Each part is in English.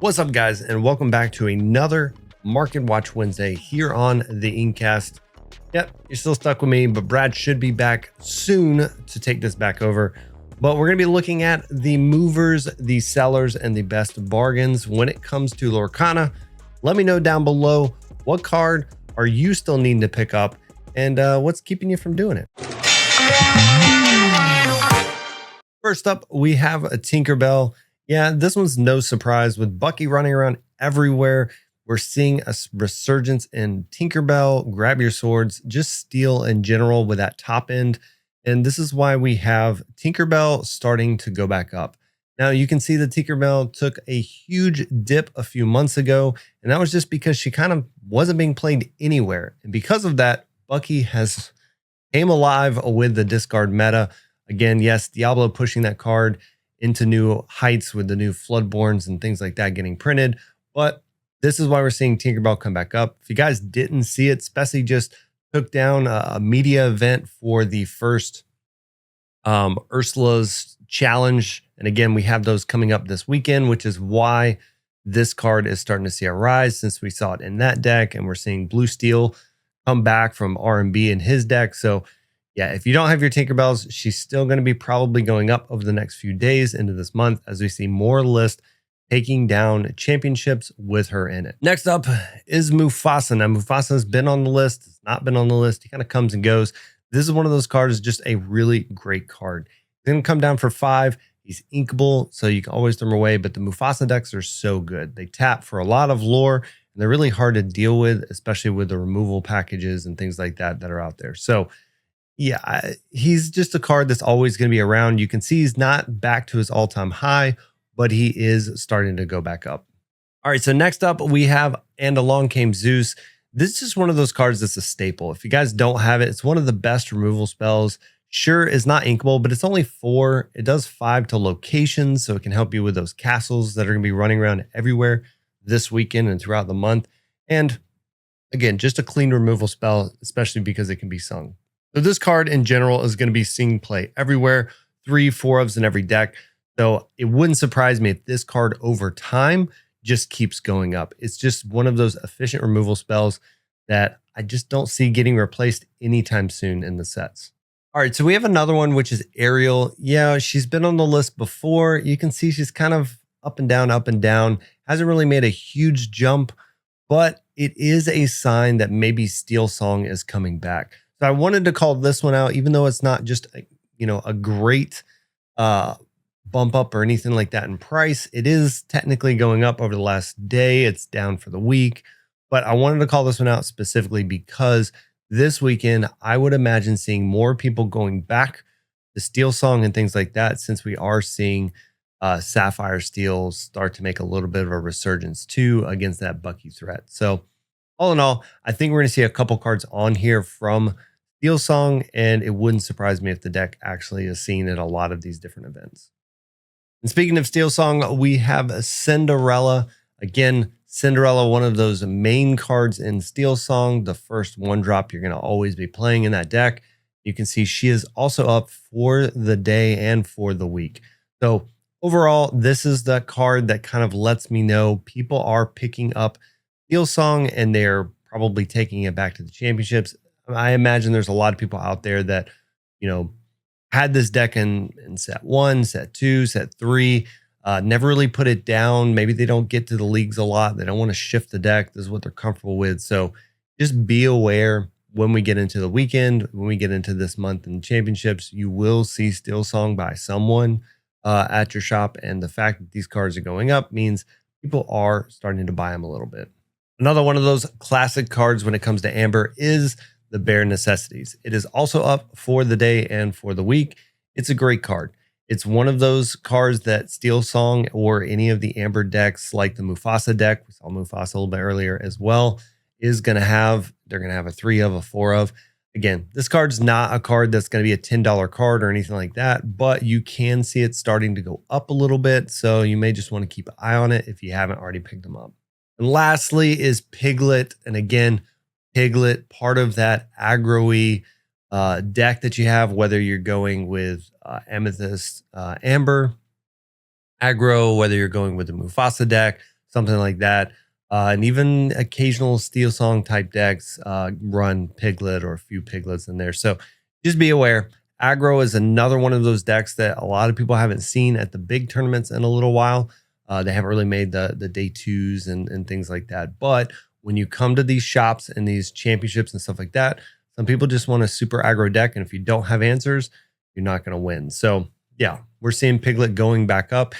What's up, guys, and welcome back to another Market Watch Wednesday here on the InkCast. Yep, you're still stuck with me, but Brad should be back soon to take this back over. But we're going to be looking at the movers, the sellers, and the best bargains when it comes to Lorcana. Let me know down below, what card are you still needing to pick up, and what's keeping you from doing it? First up, we have a Tinkerbell. Yeah, this one's no surprise. With Bucky running around everywhere, we're seeing a resurgence in Tinkerbell, grab your swords, just steal in general with that top end. And this is why we have Tinkerbell starting to go back up. Now you can see that Tinkerbell took a huge dip a few months ago, and that was just because she kind of wasn't being played anywhere. And because of that, Bucky has came alive with the discard meta. Again, yes, Diablo pushing that card into new heights with the new Floodborns and things like that getting printed. But this is why we're seeing Tinkerbell come back up. If you guys didn't see it, Spessy just took down a media event for the first Ursula's challenge. And again, we have those coming up this weekend, which is why this card is starting to see a rise, since we saw it in that deck. And we're seeing Blue Steel come back from R&B in his deck. So yeah, if you don't have your Tinkerbells, she's still going to be probably going up over the next few days into this month as we see more lists taking down championships with her in it. Next up is Mufasa. Now, Mufasa has been on the list. It's not been on the list. He kind of comes and goes. This is one of those cards, just a really great card. He's going to come down for 5. He's inkable, so you can always throw him away. But the Mufasa decks are so good. They tap for a lot of lore, and they're really hard to deal with, especially with the removal packages and things like that that are out there. So yeah, he's just a card that's always going to be around. You can see he's not back to his all-time high, but he is starting to go back up. All right, so next up we have And Along Came Zeus. This is just one of those cards that's a staple. If you guys don't have it, it's one of the best removal spells. Sure, it's not inkable, but it's only 4. It does 5 to locations, so it can help you with those castles that are going to be running around everywhere this weekend and throughout the month. And again, just a clean removal spell, especially because it can be sung. So this card in general is going to be seeing play everywhere, 3, 4 in every deck. So it wouldn't surprise me if this card over time just keeps going up. It's just one of those efficient removal spells that I just don't see getting replaced anytime soon in the sets. All right, so we have another one, which is Ariel. Yeah, she's been on the list before. You can see she's kind of up and down, up and down. Hasn't really made a huge jump, but it is a sign that maybe Steel Song is coming back. So I wanted to call this one out, even though it's not just a great bump up or anything like that in price. It is technically going up over the last day. It's down for the week, but I wanted to call this one out specifically because this weekend I would imagine seeing more people going back to Steel Song and things like that, since we are seeing Sapphire Steel start to make a little bit of a resurgence too against that Bucky threat. So all in all, I think we're going to see a couple cards on here from Steel Song, and it wouldn't surprise me if the deck actually is seen at a lot of these different events. And speaking of Steel Song, we have Cinderella. Again, Cinderella, one of those main cards in Steel Song, the first 1-drop you're going to always be playing in that deck. You can see she is also up for the day and for the week. So overall, this is the card that kind of lets me know people are picking up Steel Song and they're probably taking it back to the championships. I imagine there's a lot of people out there that, had this deck in set 1, set 2, set 3, never really put it down. Maybe they don't get to the leagues a lot. They don't want to shift the deck. This is what they're comfortable with. So just be aware when we get into the weekend, when we get into this month in championships, you will see Steel Song by someone at your shop. And the fact that these cards are going up means people are starting to buy them a little bit. Another one of those classic cards when it comes to Amber is the Bare Necessities. It is also up for the day and for the week. It's a great card. It's one of those cards that Steel Song or any of the Amber decks, like the Mufasa deck, we saw Mufasa a little bit earlier as well, is going to have. They're going to have a 3 of, a 4 of. Again, this card's not a card that's going to be a $10 card or anything like that, but you can see it starting to go up a little bit. So you may just want to keep an eye on it if you haven't already picked them up. And lastly is Piglet. And again, Piglet, part of that aggro-y deck that you have, whether you're going with Amethyst Amber aggro, whether you're going with the Mufasa deck. something like that. And even occasional Steel Song type decks run Piglet or a few Piglets in there. So just be aware. Aggro is another one of those decks that a lot of people haven't seen at the big tournaments in a little while. They haven't really made the day twos and things like that. But when you come to these shops and these championships and stuff like that, some people just want a super aggro deck. And if you don't have answers, you're not going to win. So yeah, we're seeing Piglet going back up.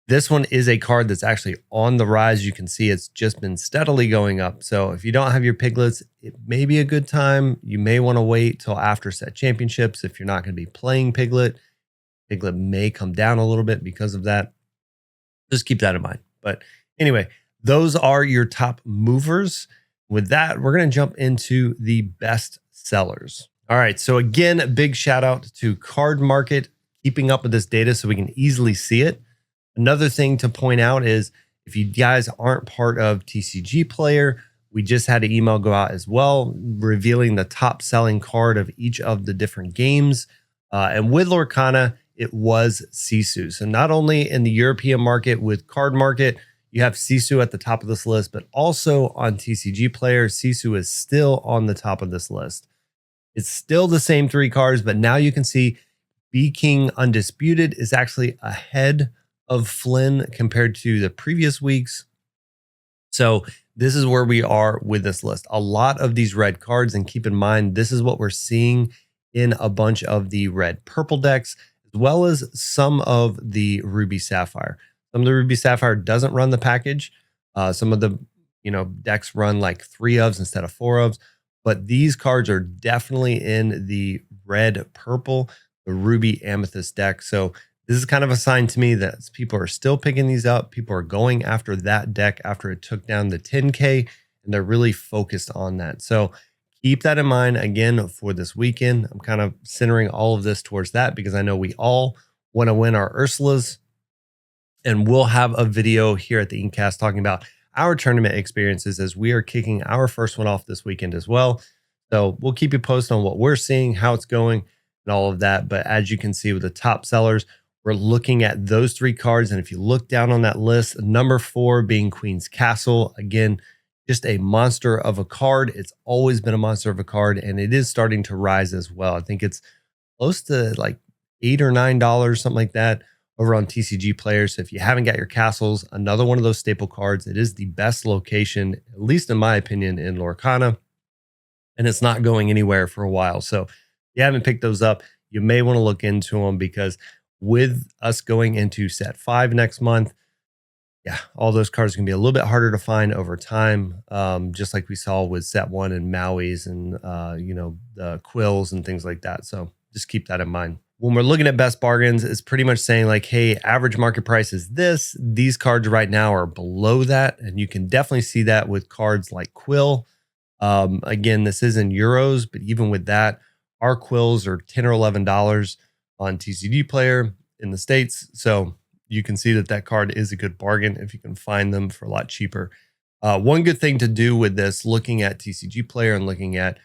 This one is a card that's actually on the rise. You can see it's just been steadily going up. So if you don't have your Piglets, it may be a good time. You may want to wait till after set championships. If you're not going to be playing Piglet, Piglet may come down a little bit because of that. Just keep that in mind. But anyway, those are your top movers. With that, we're going to jump into the best sellers. All right. So again, a big shout out to Card Market, keeping up with this data so we can easily see it. Another thing to point out is if you guys aren't part of TCG Player, we just had an email go out as well, revealing the top selling card of each of the different games. And with Lorcana, it was Sisu. So not only in the European market with Card Market, you have Sisu at the top of this list, but also on TCG Player, Sisu is still on the top of this list. It's still the same three cards, but now you can see Be King Undisputed is actually ahead of Flynn compared to the previous weeks. So this is where we are with this list. A lot of these red cards, and keep in mind, this is what we're seeing in a bunch of the red purple decks, as well as some of the Ruby Sapphire. Some of the Ruby Sapphire doesn't run the package. Some of the decks run like 3 ofs instead of 4 ofs, but these cards are definitely in the red purple, the Ruby Amethyst deck. So this is kind of a sign to me that people are still picking these up. People are going after that deck after it took down the 10K, and they're really focused on that. So keep that in mind again for this weekend. I'm kind of centering all of this towards that because I know we all want to win our Ursulas, and we'll have a video here at the InkCast talking about our tournament experiences as we are kicking our first one off this weekend as well. So we'll keep you posted on what we're seeing, how it's going, and all of that. But as you can see with the top sellers, we're looking at those 3 cards. And if you look down on that list, number 4 being Queen's Castle. Again, just a monster of a card. It's always been a monster of a card, and it is starting to rise as well. I think it's close to like $8 or $9, something like that, over on TCG Players. So if you haven't got your castles, another one of those staple cards. It is the best location, at least in my opinion, in Lorcana, and it's not going anywhere for a while. So if you haven't picked those up, you may want to look into them, because with us going into set 5 next month, yeah, all those cards can be a little bit harder to find over time, just like we saw with set 1 and Maui's and the quills and things like that. So just keep that in mind. When we're looking at best bargains, it's pretty much saying like, hey, average market price is this. These cards right now are below that, and you can definitely see that with cards like Quill. Again, this is in euros, but even with that, our quills are $10 or $11 on TCG Player in the States. So you can see that card is a good bargain if you can find them for a lot cheaper. One good thing to do with this, looking at TCG Player and looking at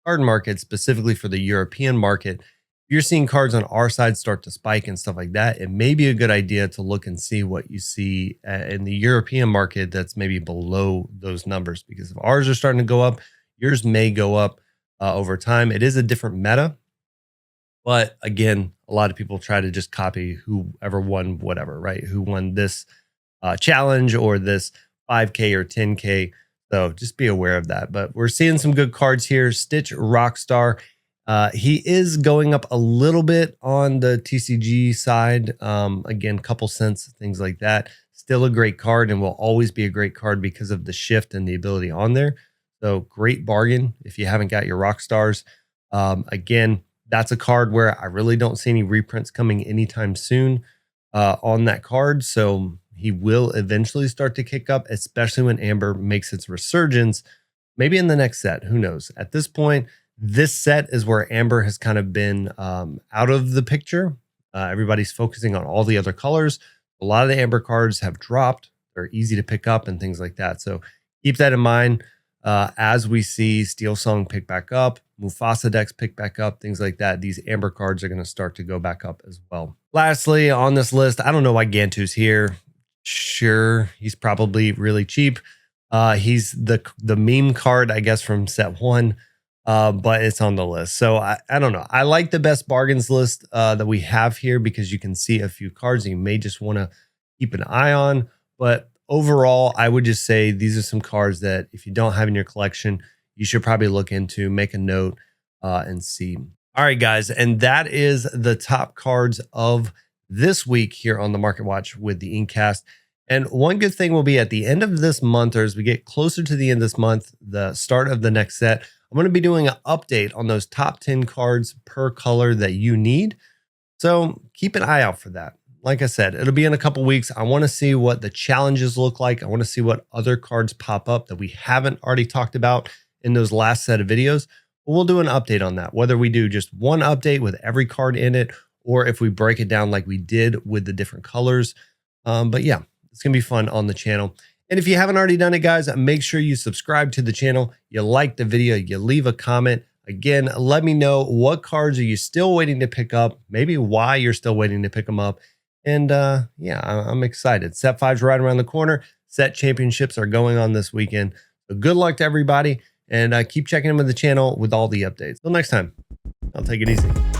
Card Market specifically for the European market, if you're seeing cards on our side start to spike and stuff like that, it may be a good idea to look and see what you see in the European market that's maybe below those numbers, because if ours are starting to go up, yours may go up over time. It is a different meta. But again, a lot of people try to just copy whoever won whatever, right? Who won this challenge or this 5K or 10K. So just be aware of that. But we're seeing some good cards here. Stitch Rockstar. He is going up a little bit on the TCG side. Again, couple cents, things like that. Still a great card, and will always be a great card because of the shift and the ability on there. So great bargain if you haven't got your Rockstars. Again, that's a card where I really don't see any reprints coming anytime soon on that card. So he will eventually start to kick up, especially when Amber makes its resurgence, maybe in the next set. Who knows? At this point, this set is where Amber has kind of been out of the picture. Everybody's focusing on all the other colors. A lot of the Amber cards have dropped. They're easy to pick up and things like that. So keep that in mind. As we see Steel Song pick back up, Mufasa decks pick back up, things like that, these Amber cards are going to start to go back up as well. Lastly, on this list, I don't know why Gantu's here. Sure, he's probably really cheap. He's the meme card, I guess, from set one, but it's on the list. So I don't know. I like the best bargains list that we have here because you can see a few cards you may just want to keep an eye on. But overall, I would just say these are some cards that if you don't have in your collection, you should probably look into, make a note, and see. All right, guys, and that is the top cards of this week here on the Market Watch with the InkCast. And one good thing will be at the end of this month, or as we get closer to the end of this month, the start of the next set, I'm going to be doing an update on those top 10 cards per color that you need. So keep an eye out for that. Like I said, it'll be in a couple weeks. I want to see what the challenges look like. I want to see what other cards pop up that we haven't already talked about in those last set of videos. We'll do an update on that, whether we do just one update with every card in it, or if we break it down like we did with the different colors. But yeah, it's going to be fun on the channel. And if you haven't already done it, guys, make sure you subscribe to the channel. You like the video, you leave a comment. Again, let me know what cards are you still waiting to pick up, maybe why you're still waiting to pick them up. And yeah, I'm excited. Set 5's right around the corner. Set championships are going on this weekend. So good luck to everybody. And keep checking in with the channel with all the updates. Till next time, I'll take it easy.